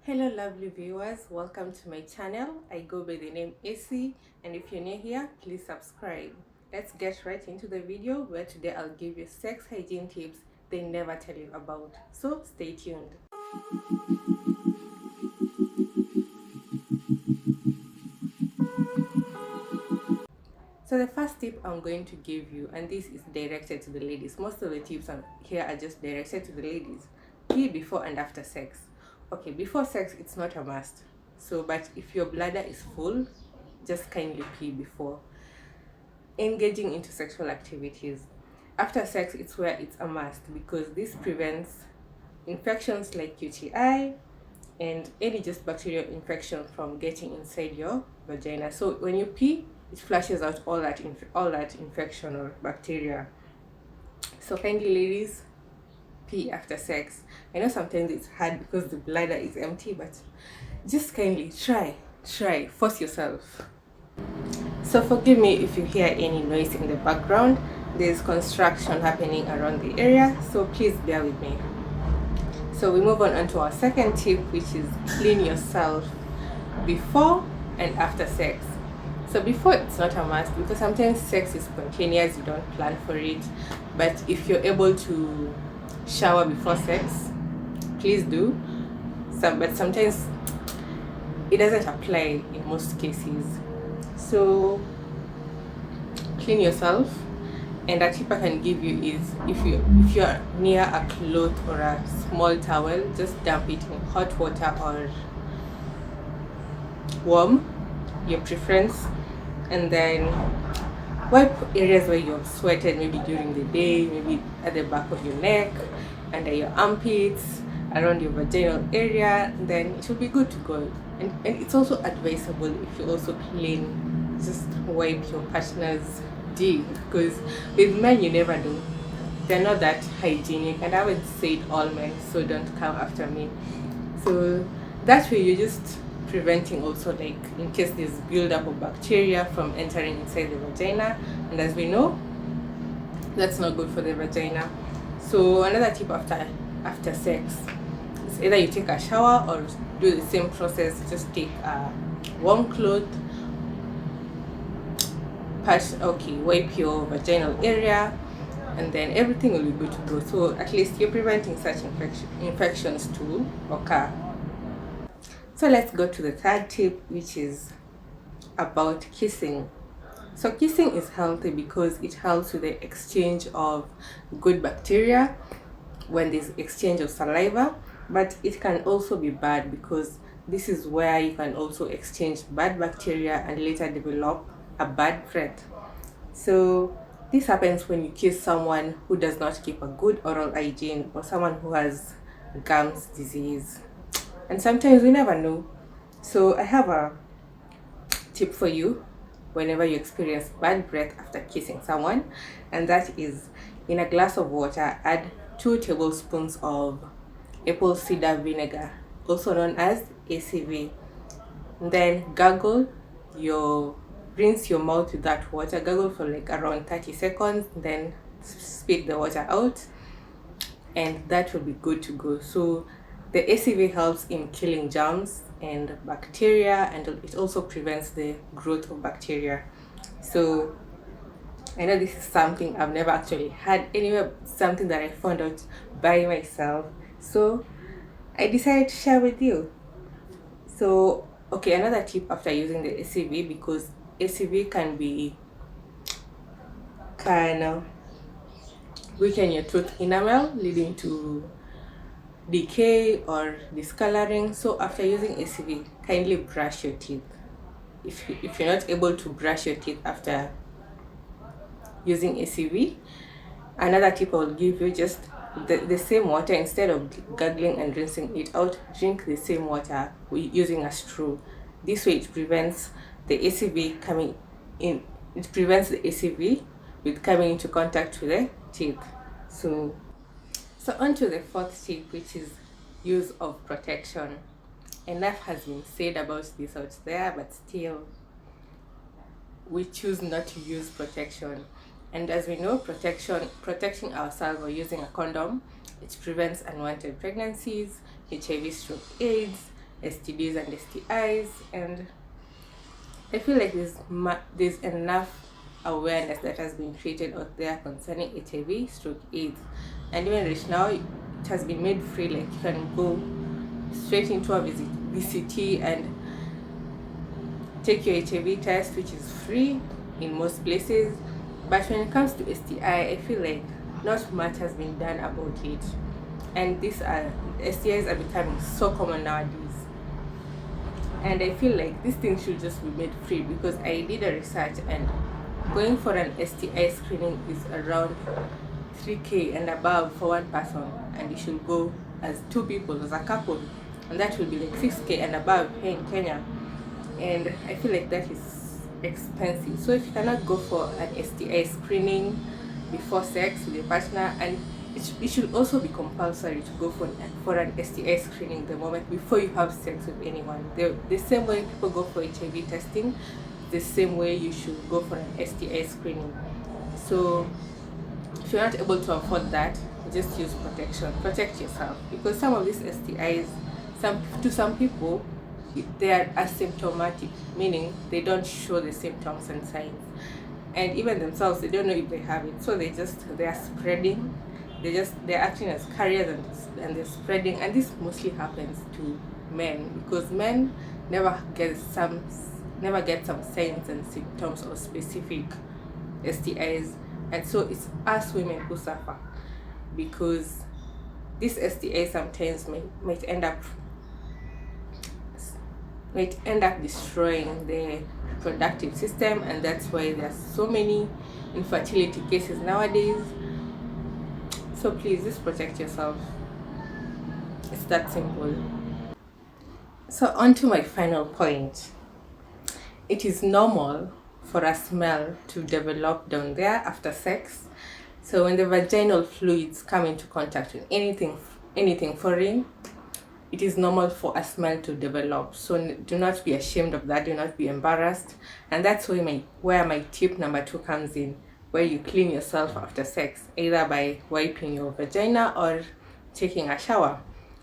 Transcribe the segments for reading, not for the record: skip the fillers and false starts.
Hello lovely viewers, welcome to my channel. I go by the name AC, and if you're new here, please subscribe. Let's get right into the video where today I'll give you sex hygiene tips they never tell you about. So stay tuned. So the first tip I'm going to give you, and this is directed to the ladies. Most of the tips here are just directed to the ladies. Pee before and after sex. Okay, before sex it's not a must. So but if your bladder is full, just kindly pee before engaging into sexual activities. After sex it's where it's a must, because this prevents infections like UTI and any just bacterial infection from getting inside your vagina. So when you pee, it flushes out all that infection or bacteria. So kindly ladies, pee after sex. I know sometimes it's hard because the bladder is empty, but just kindly try, force yourself. So forgive me if you hear any noise in the background. There's construction happening around the area, so please bear with me. So we move on to our second tip, which is clean yourself before and after sex. So before it's not a must, because sometimes sex is spontaneous, you don't plan for it. But if you're able to shower before sex, please do. But sometimes it doesn't apply in most cases. So clean yourself. And a tip I can give you is if you're near a cloth or a small towel, just dump it in hot water or warm, your preference, and then wipe areas where you've sweated, maybe during the day, maybe at the back of your neck, under your armpits, around your vaginal area. Then it will be good to go. And it's also advisable, if you also clean, just wipe your partner's dick, because with men you never know, they're not that hygienic, and I would say it all men, so don't come after me. So that way you're just preventing also, like, in case there's buildup of bacteria from entering inside the vagina, and as we know, that's not good for the vagina. So another tip after sex is either you take a shower or do the same process. Just take a warm cloth, wipe your vaginal area, and then everything will be good to go. So at least you're preventing such infections to occur. So let's go to the third tip, which is about kissing. So kissing is healthy because it helps with the exchange of good bacteria when there's exchange of saliva, but it can also be bad because this is where you can also exchange bad bacteria and later develop a bad breath. So this happens when you kiss someone who does not keep a good oral hygiene, or someone who has gums disease, and sometimes we never know. So I have a tip for you whenever you experience bad breath after kissing someone, and that is, in a glass of water, add 2 tablespoons of apple cider vinegar, also known as ACV. Then rinse your mouth with that water, gargle for like around 30 seconds, then spit the water out, and that will be good to go. So the ACV helps in killing germs and bacteria, and it also prevents the growth of bacteria. So I know this is something I've never actually had anywhere, something that I found out by myself, so I decided to share with you. So okay, another tip after using the ACV, because ACV can weaken your tooth enamel, leading to decay or discoloring. So after using ACV, kindly brush your teeth. If you're not able to brush your teeth after using ACV, another tip I'll give you, just the same water, instead of gargling and rinsing it out, drink the same water using a straw. This way it prevents the ACV coming in, it prevents the ACV with coming into contact with the teeth. So on to the fourth tip, which is use of protection. Enough has been said about this out there, but still we choose not to use protection. And as we know, protecting ourselves or using a condom, it prevents unwanted pregnancies, HIV/AIDS, STDs and STIs. And I feel like there's enough awareness that has been created out there concerning HIV stroke AIDS, and even right now it has been made free. Like you can go straight into a VCT and take your HIV test, which is free in most places. But when it comes to STI, I feel like not much has been done about it, and these are STIs are becoming so common nowadays. And I feel like this thing should just be made free, because I did a research, and going for an STI screening is around 3k and above for one person, and you should go as two people, as a couple, and that will be like 6k and above here in Kenya. And I feel like that is expensive. So if you cannot go for an STI screening before sex with your partner, and it should also be compulsory to go for an STI screening the moment before you have sex with anyone. The same way people go for HIV testing, the same way you should go for an STI screening. So if you're not able to afford that, just use protection. Protect yourself, because some of these STIs, to some people, they are asymptomatic, meaning they don't show the symptoms and signs, and even themselves they don't know if they have it. So they are spreading. They're acting as carriers, and they're spreading. And this mostly happens to men, because men never get some signs and symptoms or specific STIs, and so it's us women who suffer, because this STI sometimes might end up destroying the reproductive system, and that's why there's so many infertility cases nowadays. So please, just protect yourself. It's that simple. So on to my final point. It is normal for a smell to develop down there after sex. So when the vaginal fluids come into contact with anything foreign, it is normal for a smell to develop. So do not be ashamed of that. Do not be embarrassed. And that's where my tip number 2 comes in, where you clean yourself after sex, either by wiping your vagina or taking a shower.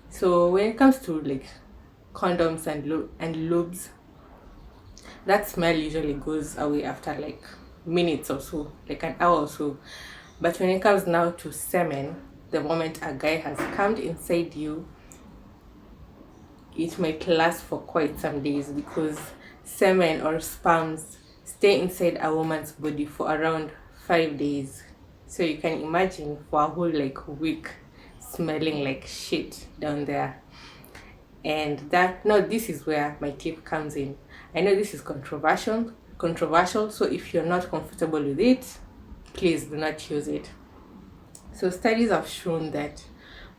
So when it comes to like condoms and lubes, that smell usually goes away after like minutes or so, like an hour or so. But when it comes now to semen, the moment a guy has come inside you, it might last for quite some days, because semen or sperms stay inside a woman's body for around 5 days. So you can imagine for a whole like week smelling like shit down there. And this is where my tip comes in. I know this is controversial, so if you're not comfortable with it, please do not use it. So studies have shown that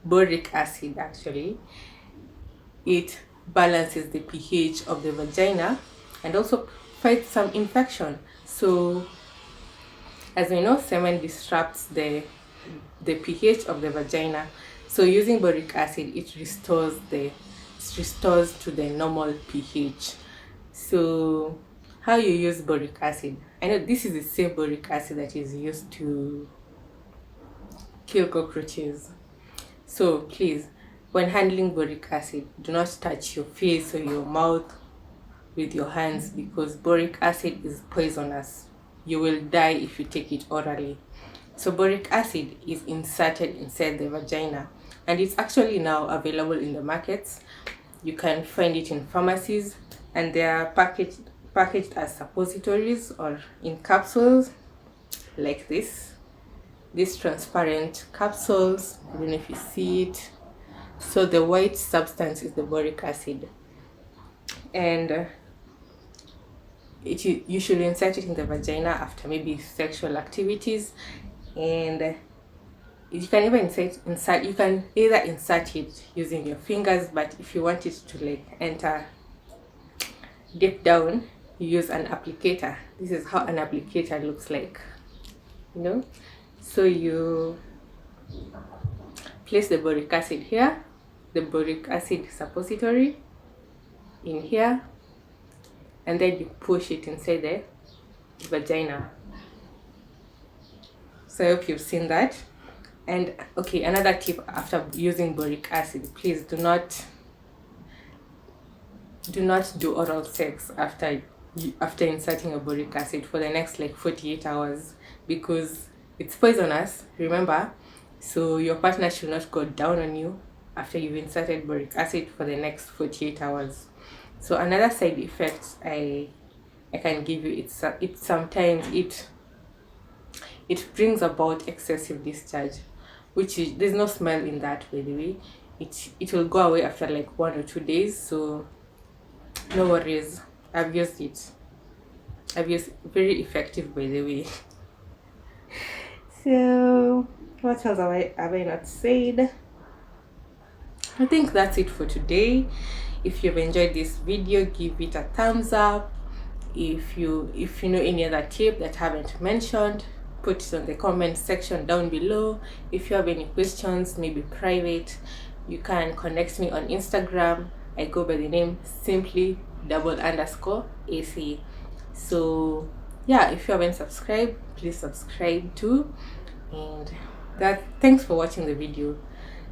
boric acid, actually, it balances the pH of the vagina and also fights some infection. So as we know, semen disrupts the pH of the vagina. So using boric acid, it restores to the normal pH. So how you use boric acid? I know this is the same boric acid that is used to kill cockroaches. So please, when handling boric acid, do not touch your face or your mouth with your hands, because boric acid is poisonous. You will die if you take it orally. So boric acid is inserted inside the vagina, and it's actually now available in the markets. You can find it in pharmacies, and they are packaged as suppositories or in capsules like this. These transparent capsules, I don't know if you see it. So the white substance is the boric acid, and you should insert it in the vagina after maybe sexual activities. And you can even you can either insert it using your fingers, but if you want it to like enter deep down, you use an applicator. This is how an applicator looks like, so you place the boric acid here, the boric acid suppository in here, and then you push it inside the vagina. So I hope you've seen that. And okay, another tip after using boric acid, please do not do not do oral sex after inserting a boric acid for the next like 48 hours, because it's poisonous, remember. So your partner should not go down on you after you've inserted boric acid for the next 48 hours. So another side effect I can give you, it's sometimes it brings about excessive discharge, which is, there's no smell in that, by the way. It will go away after like 1 or 2 days, so no worries. I've used very effective, by the way. So what else have I not said? I think that's it for today. If you've enjoyed this video, give it a thumbs up. If you know any other tip that I haven't mentioned, put it on the comment section down below. If you have any questions, maybe private, you can connect me on Instagram. I go by the name simply_AC. So yeah, if you haven't subscribed, please subscribe too. And thanks for watching the video.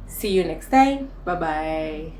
See you next time. Bye bye.